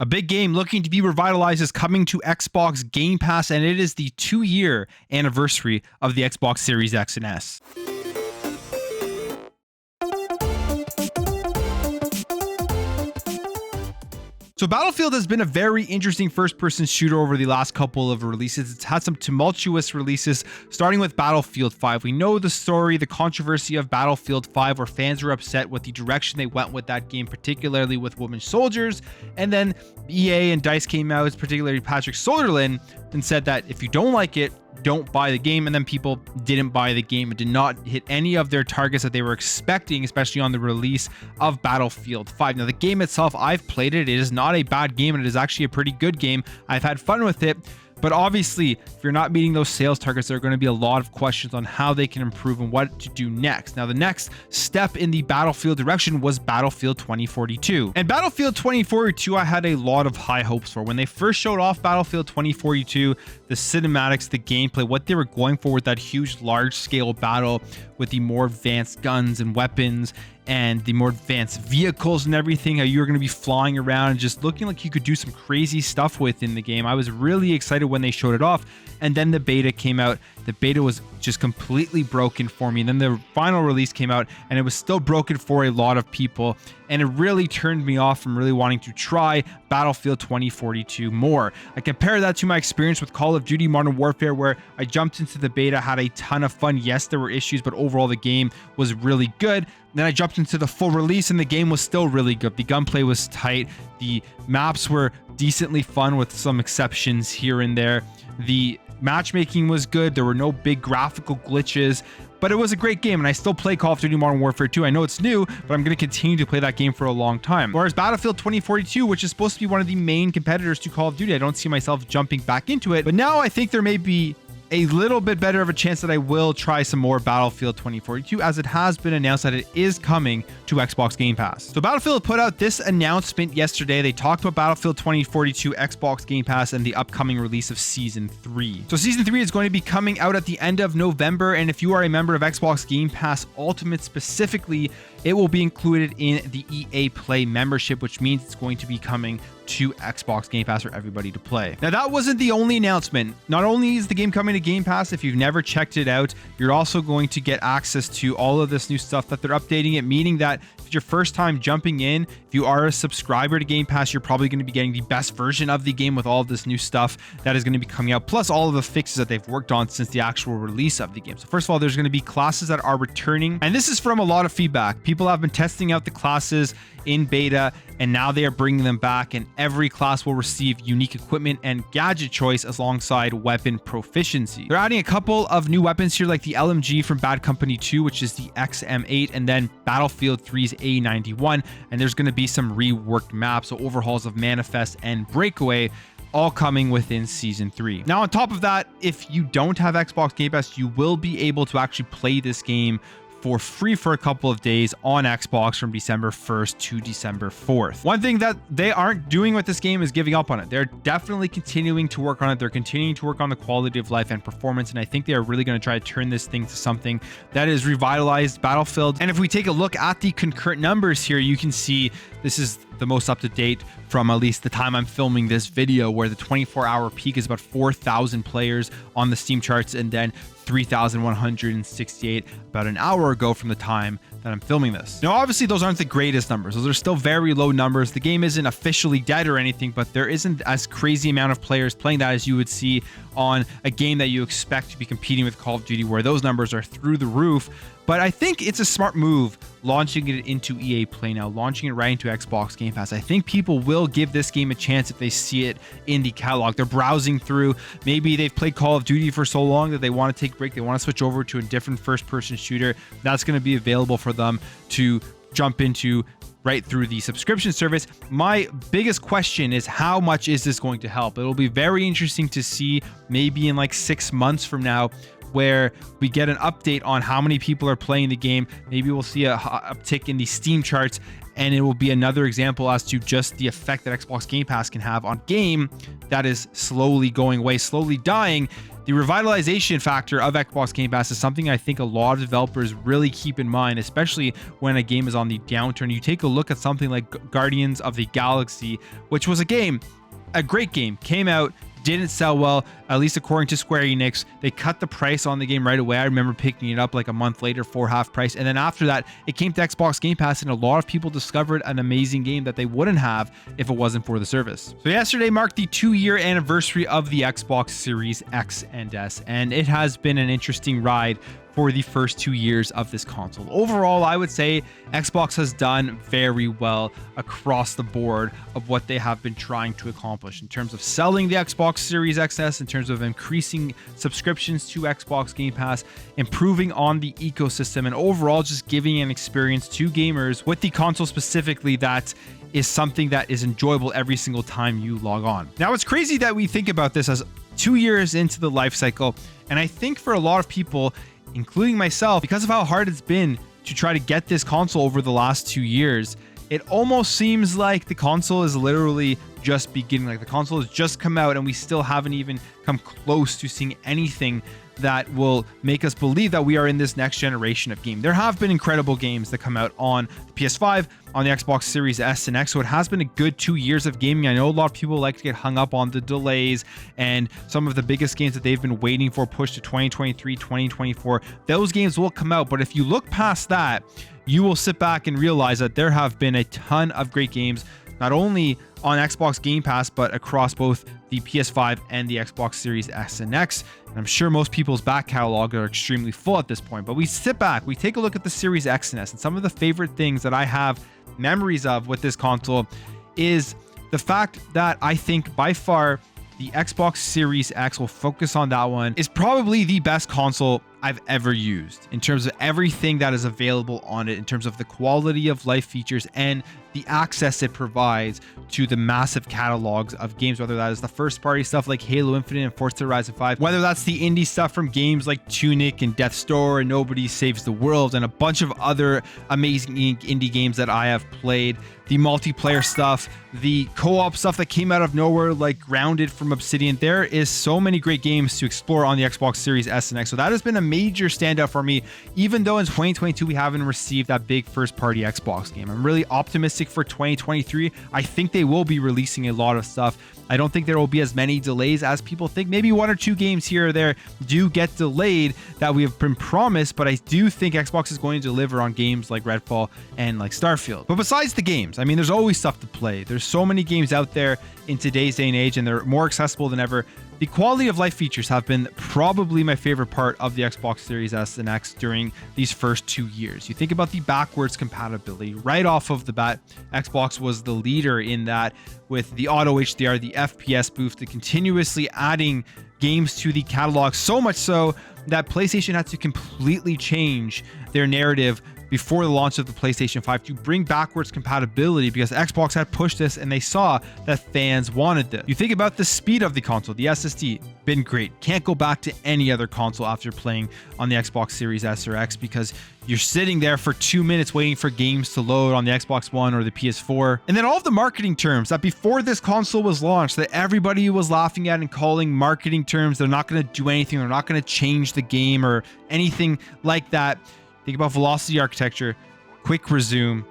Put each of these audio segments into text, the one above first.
A big game looking to be revitalized is coming to Xbox Game Pass, and it is the 2-year anniversary of the Xbox Series X and S. So Battlefield has been a very interesting first-person shooter over the last couple of releases. It's had some tumultuous releases, starting with Battlefield 5. We know the story, the controversy of Battlefield 5, where fans are upset with the direction they went with that game, particularly with women soldiers. And then EA and DICE came out, particularly Patrick Soderlund, and said that if you don't like it, don't buy the game. And then people didn't buy the game and did not hit any of their targets that they were expecting, especially on the release of Battlefield 5. Now, the game itself, I've played it. It is not a bad game, and it is actually a pretty good game. I've had fun with it. But obviously, if you're not meeting those sales targets, there are going to be a lot of questions on how they can improve and what to do next. Now, the next step in the Battlefield direction was Battlefield 2042. And Battlefield 2042, I had a lot of high hopes for. When they first showed off Battlefield 2042, the cinematics, the gameplay, what they were going for with that huge, large-scale battle with the more advanced guns and weapons and the more advanced vehicles and everything, how you were going to be flying around and just looking like you could do some crazy stuff within the game. I was really excited when they showed it off, and then the beta came out. The beta was just completely broken for me. And then the final release came out, and it was still broken for a lot of people, and it really turned me off from really wanting to try Battlefield 2042 more. I compare that to my experience with Call of Duty Modern Warfare, where I jumped into the beta, had a ton of fun. Yes, there were issues, but overall the game was really good. Then I jumped into the full release, and the game was still really good. The gunplay was tight. The maps were decently fun with some exceptions here and there. The matchmaking was good. There were no big graphical glitches, but it was a great game, and I still play Call of Duty Modern Warfare 2. I know it's new, but I'm going to continue to play that game for a long time. Whereas Battlefield 2042, which is supposed to be one of the main competitors to Call of Duty, I don't see myself jumping back into it. But now I think there may be a little bit better of a chance that I will try some more Battlefield 2042, as it has been announced that it is coming to Xbox Game Pass. So Battlefield put out this announcement yesterday. They talked about Battlefield 2042, Xbox Game Pass, and the upcoming release of Season 3. So Season 3 is going to be coming out at the end of November, and if you are a member of Xbox Game Pass Ultimate specifically, it will be included in the EA Play membership, which means it's going to be coming to Xbox Game Pass for everybody to play. Now, that wasn't the only announcement. Not only is the game coming to Game Pass, if you've never checked it out, you're also going to get access to all of this new stuff that they're updating it, meaning that if it's your first time jumping in, if you are a subscriber to Game Pass, you're probably going to be getting the best version of the game with all of this new stuff that is going to be coming out, plus all of the fixes that they've worked on since the actual release of the game. So first of all, there's going to be classes that are returning, and this is from a lot of feedback. People have been testing out the classes in beta, and now they are bringing them back, and every class will receive unique equipment and gadget choice alongside weapon proficiency. They're adding a couple of new weapons here, like the LMG from Bad Company 2, which is the XM8, and then Battlefield 3's A91, and there's going to be some reworked maps, so overhauls of Manifest and Breakaway, all coming within Season 3. Now, on top of that, if you don't have Xbox Game Pass, you will be able to actually play this game for free for a couple of days on Xbox from December 1st to December 4th. One thing that they aren't doing with this game is giving up on it. They're definitely continuing to work on it. They're continuing to work on the quality of life and performance, and I think they are really going to try to turn this thing to something that is revitalized Battlefield. And if we take a look at the concurrent numbers here, you can see this is the most up to date from at least the time I'm filming this video, where the 24-hour peak is about 4,000 players on the Steam charts, and then 3,168 about an hour ago from the time that I'm filming this. Now, obviously, those aren't the greatest numbers. Those are still very low numbers. The game isn't officially dead or anything, but there isn't as crazy amount of players playing that as you would see on a game that you expect to be competing with Call of Duty, where those numbers are through the roof. But I think it's a smart move launching it into EA Play now, launching it right into Xbox Game Pass. I think people will give this game a chance if they see it in the catalog. They're browsing through. Maybe they've played Call of Duty for so long that they want to take a break. They want to switch over to a different first-person shooter. That's going to be available for them to jump into right through the subscription service. My biggest question is, how much is this going to help? It'll be very interesting to see maybe in like 6 months from now, where we get an update on how many people are playing the game. Maybe we'll see a uptick in the Steam charts, and it will be another example as to just the effect that Xbox Game Pass can have on a game that is slowly going away, slowly dying. The revitalization factor of Xbox Game Pass is something I think a lot of developers really keep in mind, especially when a game is on the downturn. You take a look at something like Guardians of the Galaxy, which was a great game, came out, didn't sell well, at least according to Square Enix. They cut the price on the game right away. I remember picking it up like a month later for half price. And then after that, it came to Xbox Game Pass, and a lot of people discovered an amazing game that they wouldn't have if it wasn't for the service. So yesterday marked the 2-year anniversary of the Xbox Series X and S, and it has been an interesting ride for the first 2 years of this console. Overall, I would say Xbox has done very well across the board of what they have been trying to accomplish in terms of selling the Xbox Series XS, in terms of increasing subscriptions to Xbox Game Pass, improving on the ecosystem, and overall just giving an experience to gamers with the console specifically that is something that is enjoyable every single time you log on. Now, it's crazy that we think about this as 2 years into the life cycle, and I think for a lot of people, including myself, because of how hard it's been to try to get this console over the last 2 years, it almost seems like the console is literally just beginning. Like the console has just come out and we still haven't even come close to seeing anything that will make us believe that we are in this next generation of game. There have been incredible games that come out on the PS5, on the Xbox Series S and X, so it has been a good 2 years of gaming. I know a lot of people like to get hung up on the delays and some of the biggest games that they've been waiting for pushed to 2023, 2024. Those games will come out, but if you look past that, you will sit back and realize that there have been a ton of great games, not only on Xbox Game Pass, but across both the PS5 and the Xbox Series S and X. And I'm sure most people's back catalog are extremely full at this point, but we sit back, we take a look at the Series X and S, and some of the favorite things that I have memories of with this console is the fact that I think by far the Xbox Series X, will focus on that one, is probably the best console I've ever used in terms of everything that is available on it, in terms of the quality of life features and the access it provides to the massive catalogs of games, whether that is the first party stuff like Halo Infinite and Forza Horizon 5, whether that's the indie stuff from games like Tunic and Death's Door and Nobody Saves the World, and a bunch of other amazing indie games that I have played, the multiplayer stuff, the co-op stuff that came out of nowhere like Grounded from Obsidian. There is so many great games to explore on the Xbox Series S and X, so that has been a major standout for me, even though in 2022 we haven't received that big first party Xbox game. I'm really optimistic for 2023. I think they will be releasing a lot of stuff. I don't think there will be as many delays as people think. Maybe 1 or 2 games here or there do get delayed that we have been promised, but I do think Xbox is going to deliver on games like Redfall and like Starfield. But besides the games, I mean, there's always stuff to play. There's so many games out there in today's day and age, and they're more accessible than ever. The quality of life features have been probably my favorite part of the Xbox Series S and X during these first 2 years. You think about the backwards compatibility. Right off of the bat, Xbox was the leader in that with the Auto HDR, the FPS boost, the continuously adding games to the catalog, so much so that PlayStation had to completely change their narrative before the launch of the PlayStation 5 to bring backwards compatibility, because Xbox had pushed this and they saw that fans wanted this. You think about the speed of the console, the SSD, been great. Can't go back to any other console after playing on the Xbox Series S or X, because you're sitting there for 2 minutes waiting for games to load on the Xbox One or the PS4. And then all of the marketing terms that before this console was launched that everybody was laughing at and calling marketing terms, they're not going to do anything, they're not going to change the game or anything like that. Think about velocity architecture, quick resume,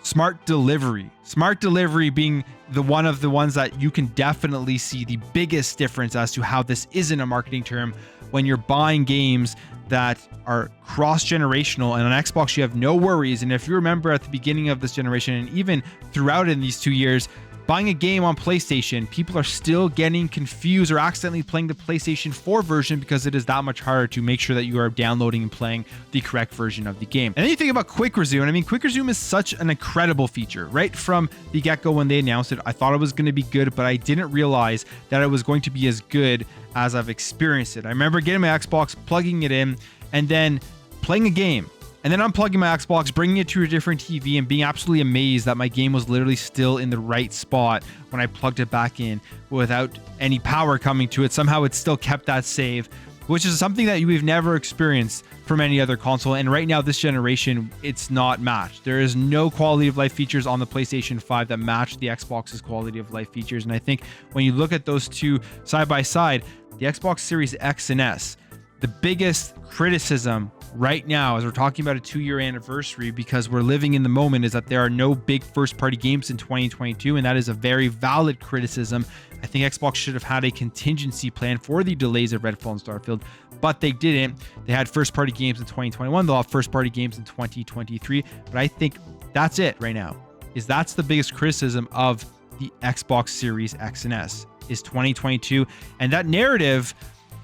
smart delivery. Smart delivery being one of the ones that you can definitely see the biggest difference as to how this isn't a marketing term when you're buying games that are cross-generational. And on Xbox, you have no worries. And if you remember at the beginning of this generation, and even throughout in these 2 years, buying a game on PlayStation, people are still getting confused or accidentally playing the PlayStation 4 version because it is that much harder to make sure that you are downloading and playing the correct version of the game. And then you think about Quick Resume. I mean, Quick Resume is such an incredible feature. Right from the get-go when they announced it, I thought it was going to be good, but I didn't realize that it was going to be as good as I've experienced it. I remember getting my Xbox, plugging it in, and then playing a game, and then unplugging my Xbox, bringing it to a different TV, and being absolutely amazed that my game was literally still in the right spot when I plugged it back in without any power coming to it. Somehow it still kept that save, which is something that we've never experienced from any other console. And right now, this generation, it's not matched. There is no quality of life features on the PlayStation 5 that match the Xbox's quality of life features. And I think when you look at those two side by side, the Xbox Series X and S, the biggest criticism right now as we're talking about a 2-year anniversary, because we're living in the moment, is that there are no big first-party games in 2022, and that is a very valid criticism. I think Xbox should have had a contingency plan for the delays of Redfall and Starfield, but they didn't. They had first-party games in 2021. They'll have first-party games in 2023, but I think that's it right now. That's the biggest criticism of the Xbox Series X and S is 2022, and that narrative,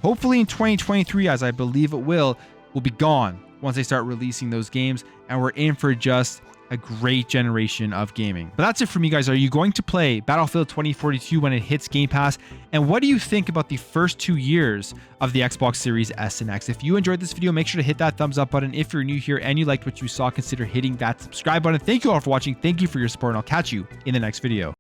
hopefully in 2023, as I believe it will be gone once they start releasing those games, and we're in for just a great generation of gaming. But that's it for me, guys. Are you going to play Battlefield 2042 when it hits Game Pass? And what do you think about the first 2 years of the Xbox Series S and X? If you enjoyed this video, make sure to hit that thumbs up button. If you're new here and you liked what you saw, consider hitting that subscribe button. Thank you all for watching. Thank you for your support, and I'll catch you in the next video.